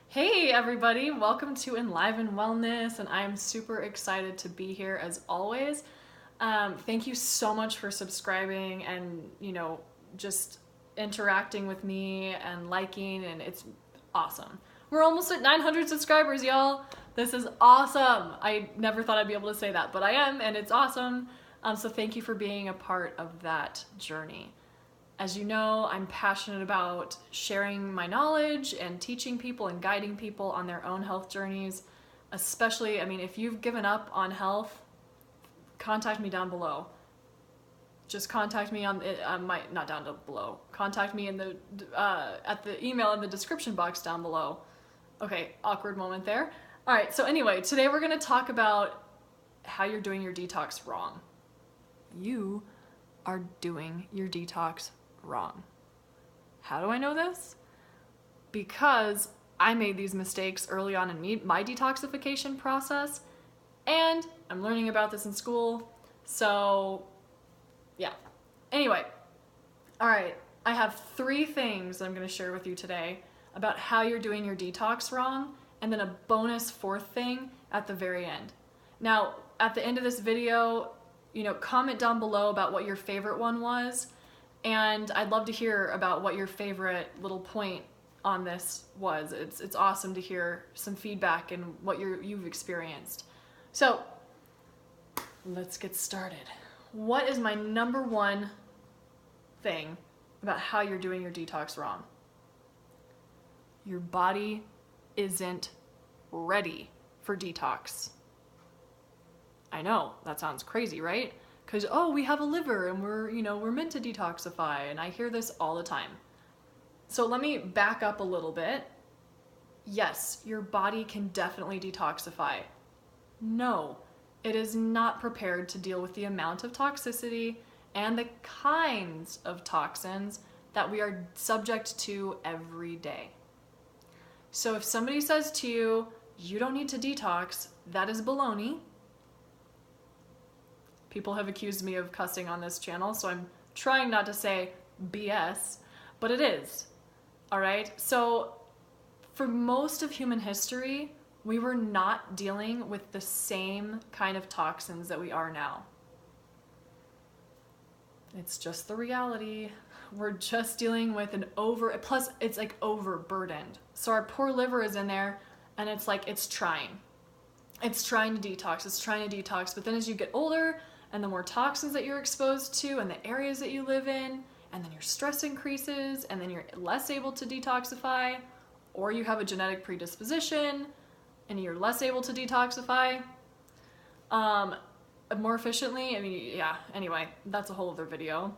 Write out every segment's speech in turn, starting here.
Hey everybody, welcome to Enliven Wellness, and I'm super excited to be here as always. Thank you so much for subscribing and, just interacting with me and liking, and it's awesome. We're almost at 900 subscribers, y'all. This is awesome. I never thought I'd be able to say that, but I am, and it's awesome. So thank you for being a part of that journey. As you know, I'm passionate about sharing my knowledge and teaching people and guiding people on their own health journeys. Especially, if you've given up on health, contact me down below. Just contact me on not down below. Contact me in the at the email in the description box down below. Okay, awkward moment there. All right, so anyway, today we're going to talk about how you're doing your detox wrong. You are doing your detox wrong. How do I know this? Because I made these mistakes early on in my detoxification process, and I'm learning about this in school. So, yeah. Anyway, all right. I have 3 things I'm going to share with you today about how you're doing your detox wrong, and then a bonus 4th thing at the very end. Now, at the end of this video, comment down below about what your favorite one was. And I'd love to hear about what your favorite little point on this was. It's awesome to hear some feedback and what you've experienced. So let's get started. What is my number 1 thing about how you're doing your detox wrong? Your body isn't ready for detox. I know, that sounds crazy, right? Because, we have a liver and we're meant to detoxify, and I hear this all the time. So let me back up a little bit. Yes, your body can definitely detoxify. No, it is not prepared to deal with the amount of toxicity and the kinds of toxins that we are subject to every day. So if somebody says to you, you don't need to detox, that is baloney. People have accused me of cussing on this channel, so I'm trying not to say BS, but it is. All right? So for most of human history, we were not dealing with the same kind of toxins that we are now. It's just the reality. We're just dealing with plus it's like overburdened. So our poor liver is in there, and it's like it's trying to detox, but then as you get older, and the more toxins that you're exposed to and the areas that you live in, and then your stress increases, and then you're less able to detoxify, or you have a genetic predisposition and you're less able to detoxify more efficiently. Anyway, that's a whole other video.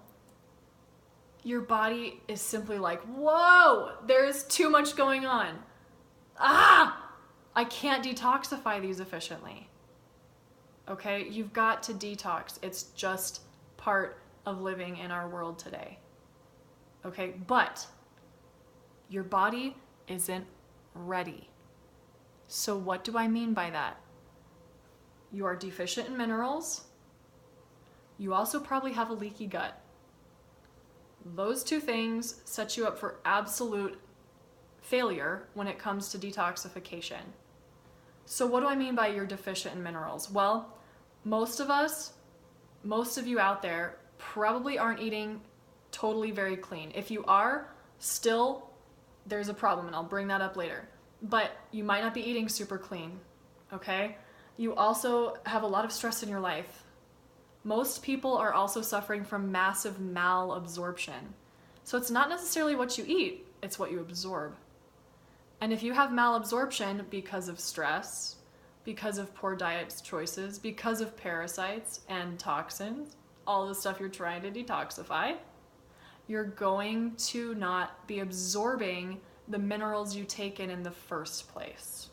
Your body is simply like, whoa, there's too much going on. I can't detoxify these efficiently. Okay, you've got to detox. It's just part of living in our world today. Okay, but your body isn't ready. So what do I mean by that? You are deficient in minerals. You also probably have a leaky gut. Those 2 things set you up for absolute failure when it comes to detoxification. So what do I mean by you're deficient in minerals? Well, most of you out there probably aren't eating totally very clean. If you are, still, there's a problem, and I'll bring that up later. But you might not be eating super clean, okay? You also have a lot of stress in your life. Most people are also suffering from massive malabsorption. So it's not necessarily what you eat, it's what you absorb. And if you have malabsorption because of stress, because of poor diet choices, because of parasites and toxins, all the stuff you're trying to detoxify, you're going to not be absorbing the minerals you take in the first place.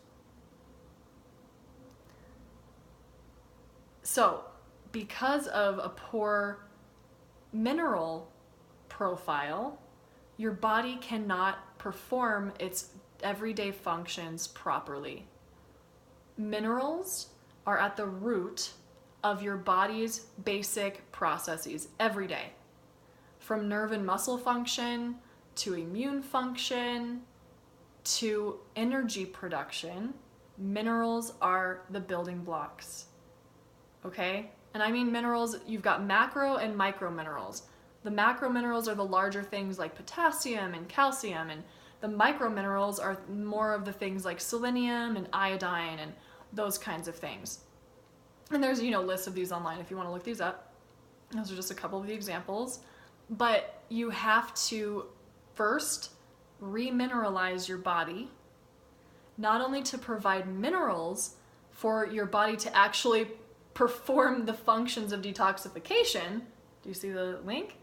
So, because of a poor mineral profile, your body cannot perform its everyday functions properly. Minerals are at the root of your body's basic processes every day, from nerve and muscle function to immune function to energy production, minerals are the building blocks. Okay? And I mean minerals, you've got macro and micro minerals. The macro minerals are the larger things like potassium and calcium, and the micro minerals are more of the things like selenium and iodine and those kinds of things. And there's, lists of these online if you want to look these up. Those are just a couple of the examples. But you have to first remineralize your body, not only to provide minerals for your body to actually perform the functions of detoxification. Do you see the link?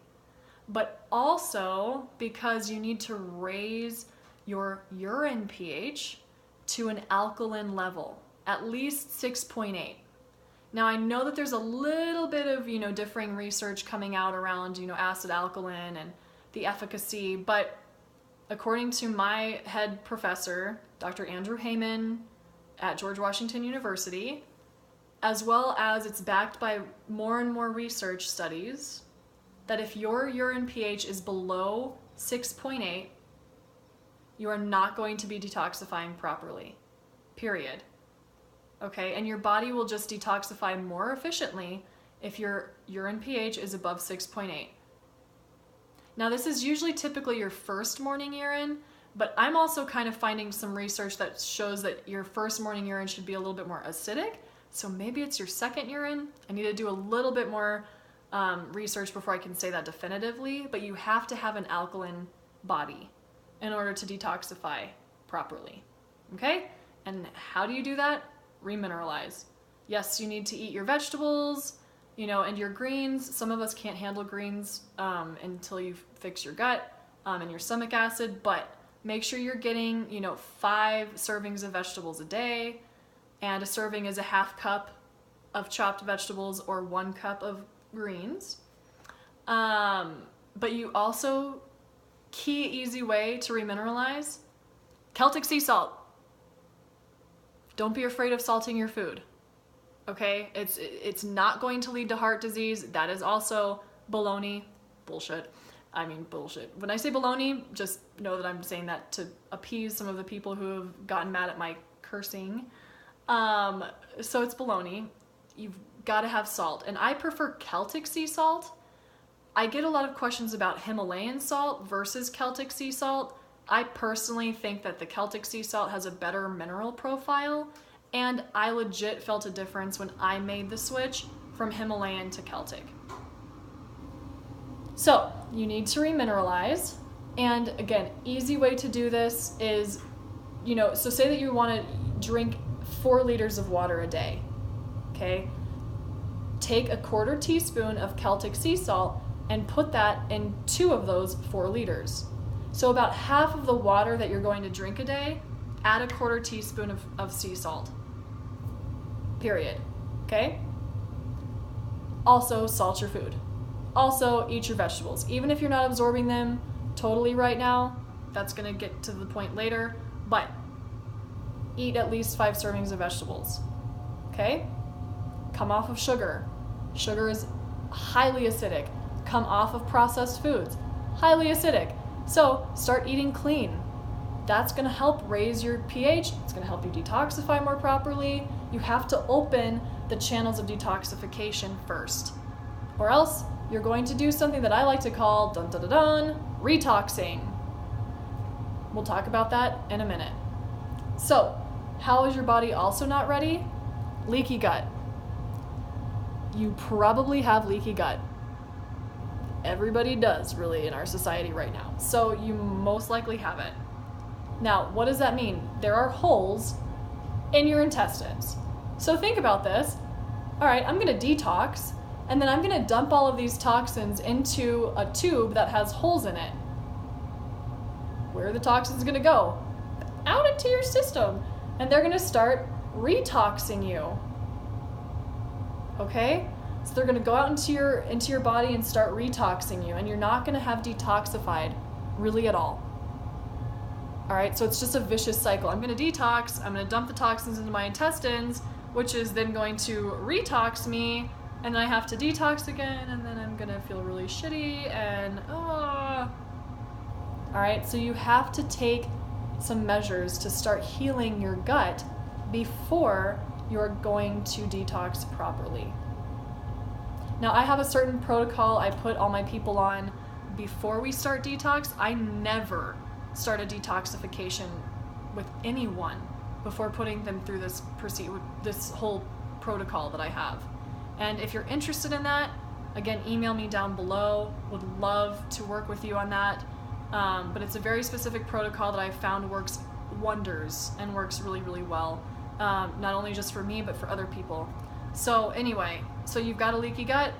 But also because you need to raise your urine pH to an alkaline level, at least 6.8. Now I know that there's a little bit of, differing research coming out around, acid alkaline and the efficacy, but according to my head professor, Dr. Andrew Heyman at George Washington University, as well as it's backed by more and more research studies, that if your urine pH is below 6.8, you are not going to be detoxifying properly, period. Okay, and your body will just detoxify more efficiently if your urine pH is above 6.8. Now this is usually typically your first morning urine, but I'm also kind of finding some research that shows that your first morning urine should be a little bit more acidic, so maybe it's your second urine. I need to do a little bit more research before I can say that definitively, but you have to have an alkaline body in order to detoxify properly, okay? And how do you do that? Remineralize. Yes, you need to eat your vegetables, and your greens. Some of us can't handle greens until you fix your gut and your stomach acid, but make sure you're getting, 5 servings of vegetables a day, and a serving is a half cup of chopped vegetables or 1 cup of greens. But you also, key easy way to remineralize, Celtic sea salt. Don't be afraid of salting your food. Okay? It's not going to lead to heart disease. That is also baloney. Bullshit. I mean bullshit. When I say baloney, just know that I'm saying that to appease some of the people who have gotten mad at my cursing. So it's baloney. You've got to have salt. And I prefer Celtic sea salt. I get a lot of questions about Himalayan salt versus Celtic sea salt. I personally think that the Celtic sea salt has a better mineral profile, and I legit felt a difference when I made the switch from Himalayan to Celtic. So you need to remineralize, and again, easy way to do this is, so say that you want to drink 4 liters of water a day, okay? Take a 1/4 teaspoon of Celtic sea salt and put that in 2 of those 4 liters. So about half of the water that you're going to drink a day, add a 1/4 teaspoon of sea salt. Period. Okay? Also, salt your food. Also, eat your vegetables. Even if you're not absorbing them totally right now, that's going to get to the point later, but eat at least 5 servings of vegetables. Okay? Come off of sugar. Sugar is highly acidic. Come off of processed foods. Highly acidic. So start eating clean. That's going to help raise your pH. It's going to help you detoxify more properly. You have to open the channels of detoxification first, or else you're going to do something that I like to call retoxing. We'll talk about that in a minute. So how is your body also not ready? Leaky gut. You probably have leaky gut. Everybody does, really, in our society right now. So you most likely have it. Now, what does that mean? There are holes in your intestines. So think about this. All right, I'm going to detox, and then I'm going to dump all of these toxins into a tube that has holes in it. Where are the toxins going to go? Out into your system, and they're going to start retoxing you. Okay? So they're going to go out into your body and start retoxing you, and you're not going to have detoxified really at all. All right, so it's just a vicious cycle. I'm going to detox, I'm going to dump the toxins into my intestines, which is then going to retox me, and then I have to detox again, and then I'm going to feel really shitty, and all right, so you have to take some measures to start healing your gut before you're going to detox properly. Now, I have a certain protocol I put all my people on before we start detox. I never start a detoxification with anyone before putting them through this whole protocol that I have. And if you're interested in that, again, email me down below. Would love to work with you on that. But it's a very specific protocol that I've found works wonders and works really, really well. Not only just for me, but for other people. So anyway, so you've got a leaky gut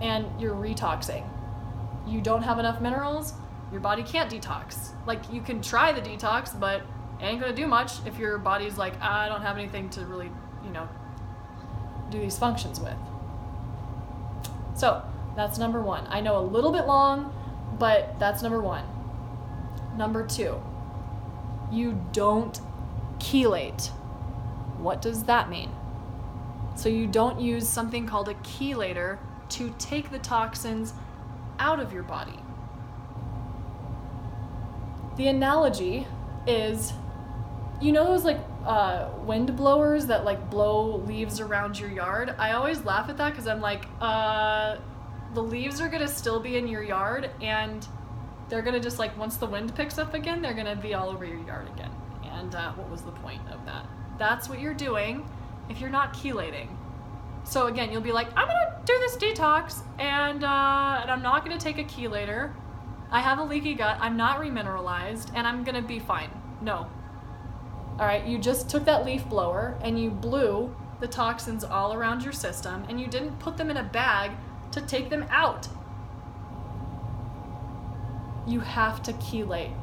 and you're retoxing. You don't have enough minerals, your body can't detox. Like, you can try the detox, but it ain't gonna do much if your body's like, I don't have anything to really, do these functions with. So that's number one. I know a little bit long, but that's number one. Number two, you don't chelate. What does that mean? So you don't use something called a chelator to take the toxins out of your body. The analogy is, those wind blowers that blow leaves around your yard? I always laugh at that because I'm like, the leaves are gonna still be in your yard, and they're gonna just once the wind picks up again, they're gonna be all over your yard again. And what was the point of that? That's what you're doing if you're not chelating. So again, you'll be like, I'm gonna do this detox, and I'm not gonna take a chelator. I have a leaky gut, I'm not remineralized, and I'm gonna be fine. No. All right, you just took that leaf blower and you blew the toxins all around your system, and you didn't put them in a bag to take them out. You have to chelate.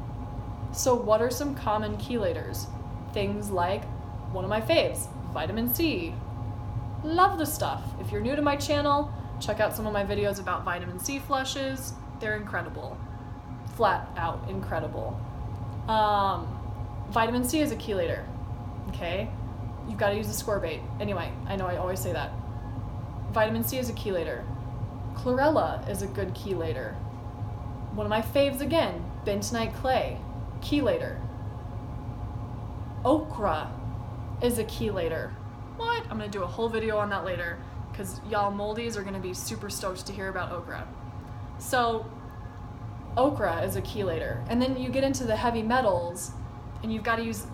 So what are some common chelators? Things like, one of my faves, vitamin C. Love the stuff. If you're new to my channel, check out some of my videos about vitamin C flushes. They're incredible. Flat out incredible. Vitamin C is a chelator, okay? You've got to use a square-bait. Anyway, I know I always say that. Vitamin C is a chelator. Chlorella is a good chelator. One of my faves again, bentonite clay, chelator. Okra is a chelator. What? I'm going to do a whole video on that later, because y'all moldies are going to be super stoked to hear about okra. So okra is a chelator. And then you get into the heavy metals, and you've got to use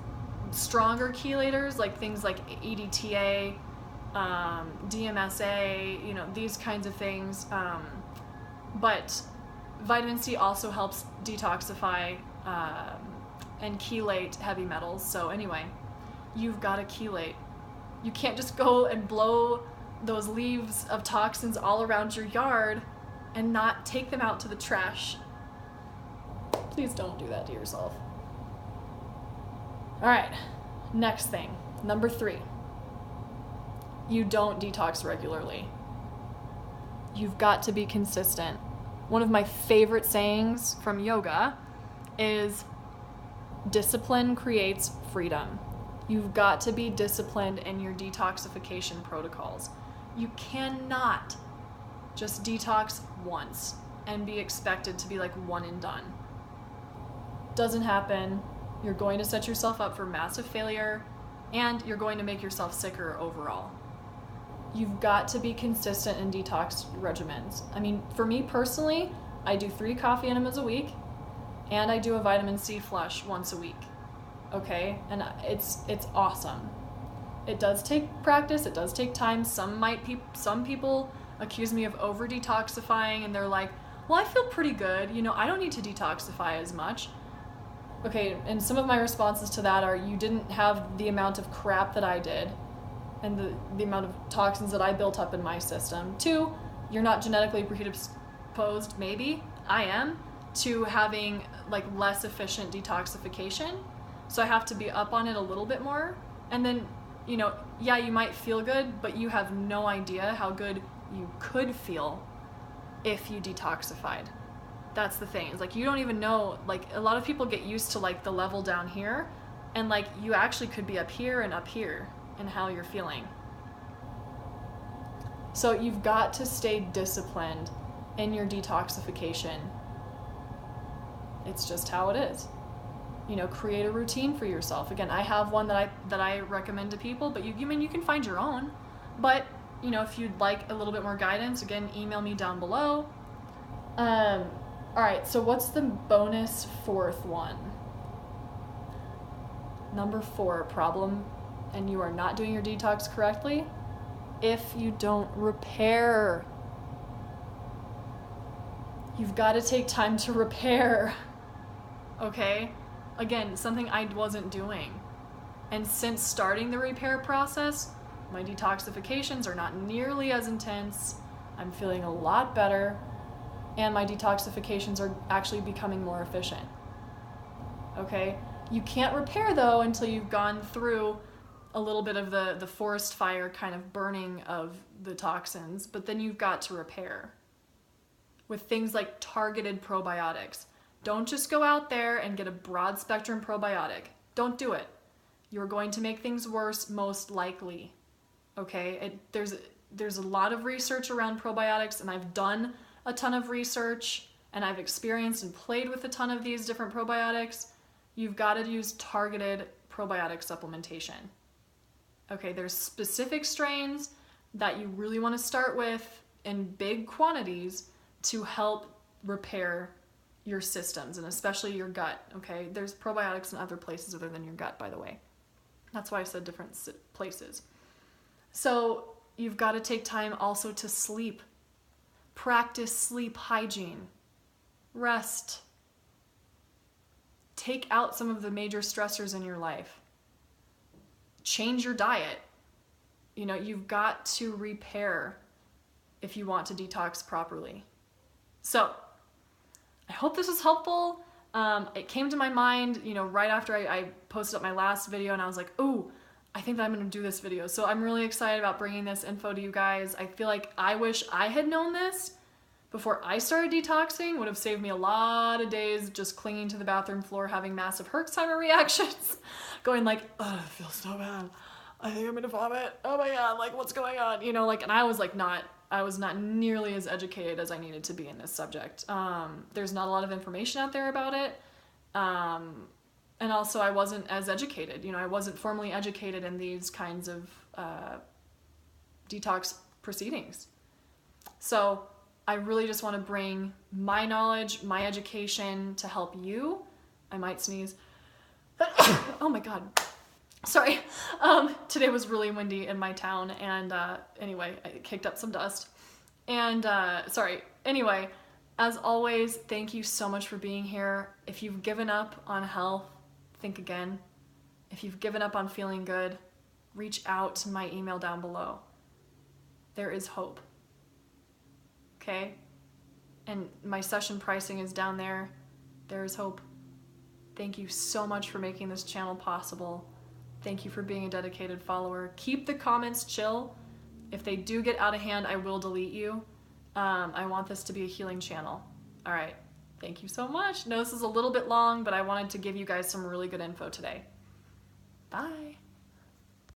stronger chelators, like things like EDTA, DMSA, these kinds of things. But vitamin C also helps detoxify and chelate heavy metals. So anyway, you've got to chelate. You can't just go and blow those leaves of toxins all around your yard and not take them out to the trash. Please don't do that to yourself. All right, next thing, number 3. You don't detox regularly. You've got to be consistent. One of my favorite sayings from yoga is, discipline creates freedom. You've got to be disciplined in your detoxification protocols. You cannot just detox once and be expected to be like one and done. Doesn't happen. You're going to set yourself up for massive failure, and you're going to make yourself sicker overall. You've got to be consistent in detox regimens. I mean, for me personally, I do 3 coffee enemas a week, and I do a vitamin C flush once a week. Okay? And it's awesome. It does take practice, it does take time. Some people accuse me of over detoxifying, and they're like, well, I feel pretty good. I don't need to detoxify as much. Okay, and some of my responses to that are, you didn't have the amount of crap that I did and the amount of toxins that I built up in my system. 2, you're not genetically predisposed, maybe, I am, to having less efficient detoxification. So I have to be up on it a little bit more. And then, yeah, you might feel good, but you have no idea how good you could feel if you detoxified. That's the thing. It's you don't even know, a lot of people get used to the level down here, and you actually could be up here and how you're feeling. So you've got to stay disciplined in your detoxification. It's just how it is. create a routine for yourself. Again, I have one that I recommend to people, but you can find your own. But, if you'd like a little bit more guidance, again, email me down below. All right, so what's the bonus fourth one? Number 4 problem, and you are not doing your detox correctly, if you don't repair. You've got to take time to repair, okay? Again, something I wasn't doing. And since starting the repair process, my detoxifications are not nearly as intense. I'm feeling a lot better, and my detoxifications are actually becoming more efficient, okay? You can't repair, though, until you've gone through a little bit of the forest fire kind of burning of the toxins, but then you've got to repair with things like targeted probiotics. Don't just go out there and get a broad spectrum probiotic. Don't do it. You're going to make things worse, most likely, okay? There's a lot of research around probiotics, and I've done a ton of research, and I've experienced and played with a ton of these different probiotics. You've got to use targeted probiotic supplementation. Okay, there's specific strains that you really want to start with in big quantities to help repair your systems, and especially your gut, okay? There's probiotics in other places other than your gut, by the way. That's why I said different places. So you've got to take time also to sleep. Practice sleep hygiene. Rest. Take out some of the major stressors in your life. Change your diet. You've got to repair if you want to detox properly. So, I hope this was helpful. It came to my mind, right after I posted up my last video, and I was like, ooh, I think that I'm going to do this video. So I'm really excited about bringing this info to you guys. I feel like I wish I had known this before I started detoxing. Would have saved me a lot of days just clinging to the bathroom floor, having massive Herxheimer reactions, going like, oh, I feel so bad. I think I'm going to vomit. Oh my God, like what's going on? And I was not nearly as educated as I needed to be in this subject. There's not a lot of information out there about it. And also I wasn't as educated. I wasn't formally educated in these kinds of detox proceedings. So I really just want to bring my knowledge, my education to help you. I might sneeze. Oh my God. Sorry. Today was really windy in my town, and anyway, I kicked up some dust. And sorry. Anyway, as always, thank you so much for being here. If you've given up on health, think again. If you've given up on feeling good, reach out to my email down below. There is hope. Okay? And my session pricing is down there. There is hope. Thank you so much for making this channel possible. Thank you for being a dedicated follower. Keep the comments chill. If they do get out of hand, I will delete you. I want this to be a healing channel. All right. Thank you so much. No, this is a little bit long, but I wanted to give you guys some really good info today. Bye.